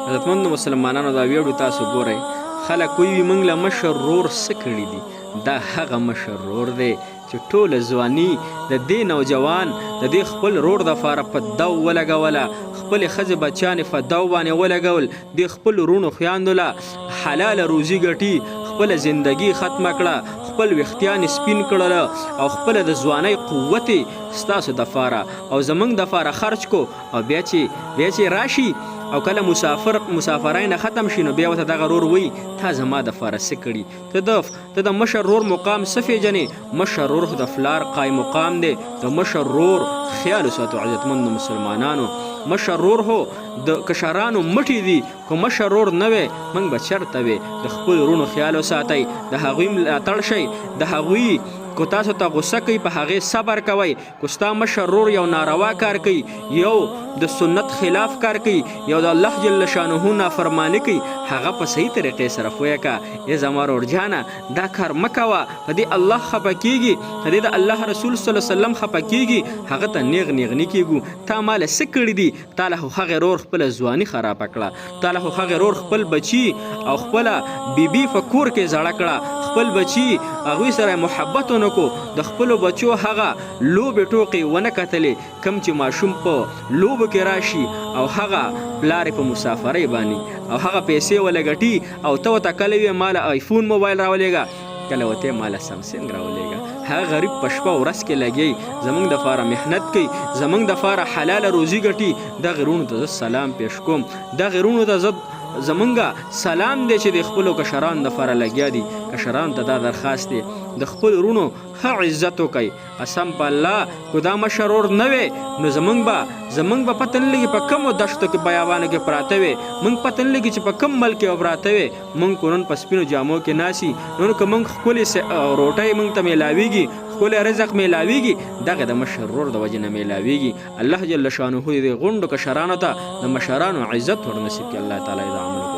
عزتمندو مسلمانانو دا ویډیو تاسو ګورئ. خلک وایي موږ له مشر ورور څه کړي دي. دا هغه مشر ورور دی چې ټوله ځواني د دې نوجوان د دې خپل ورور دپاره په دو ولګوله، خپلې ښځې بچیانې په دو باندې ولګول، دې خپلو وروڼو خویندو له حلاله روزي ګټي، خپله زندګي ختمه کړه، خپل ویښتیان سپین کړله او خپله د ځوانۍ قوت ستاسو دپاره او زموږ دپاره خرج کو. او بیا چې راشي او کله مسافرۍ نه ختم شي نو بیا ورته دغه ورور وایي تا زما دپاره څه کړي. ته د مشر ورور مقام څه پېژنې؟ مشر ورور خو د پلار قایم مقام دی. د مشر ورور خیال وساتو عزتمندو مسلمانانو. مشر ورور هو د کشرانو مټې دي، خو مشر ورور نه وی موږ به چېرته وې. د خپلو وروڼو خیال وساتئ، د هغوی ملاتړ شئ، د هغوی کو تاسو ته غوسه کوي په هغې صبر کوئ. کو ستا مشر ورور یو ناروا کار کوي، یو د سنت خلاف کار کوي، یو د الله جل شانه نافرماني کوي، هغه په صحیح طریقې سره پوه که ای زما ورور جانه دا کار مه کوه، په دې الله خفه کېږي، په دې د الله رسول صلی الله علیه وسلم خفه کېږي، هغه ته نیغ نه کېږو. تا ماله څه کړي دي؟ تا له خو هغې ورور خپله ځواني خرابه کړه، تا له خو هغې ورور خپل بچي او خپله بیبي په کور کې زړه کړه، خپل بچي هغوی سره محبت ونه کو، د خپلو بچو هغه لوبې ټوقې ونه کتلې کم چې ماشوم په لوبو کې راشي او هغه پلار په مسافرۍ باندې او هغه پیسې ولګټي او ته ورته کله ویې ماله آیفون موبایل راولېږه، کله ورته ماله سمسنګ راولېږه. هغه غریب په شپه ورځ کې لګي، زموږ دپاره محنت کوي، زموږ دپاره حلاله روزي ګټي. دغې وروڼو ته زه سلام پیش کوم، دغې وروڼو ته زه زمونږه سلام دی چې د خپلو کشرانو دپاره لګیا دي. کشرانو ته دا درخواست دی د خپلو وروڼو ښه عزت وکئ. قسم په الله کو دا مشر ورور نه وی نو زمونږ به پته نه لګي په کومو دښتو کې بیابانو کې پراته وی، مونږ پته نه لګي چې په کوم ملک کې پراته وی. مونږ کو نن په سپینو جامو کې ناسي، نن که مونږ ښکلې روټۍ مونږ ته میلاویږي، ښکلی رزق میلاویږي، دغه د مشر ورور د وجې نه میلاویږي. الله جل شانه دې غونډو کشرانو ته د مشرانو عزت ورنصیب کړي. الله تعالی دا عمل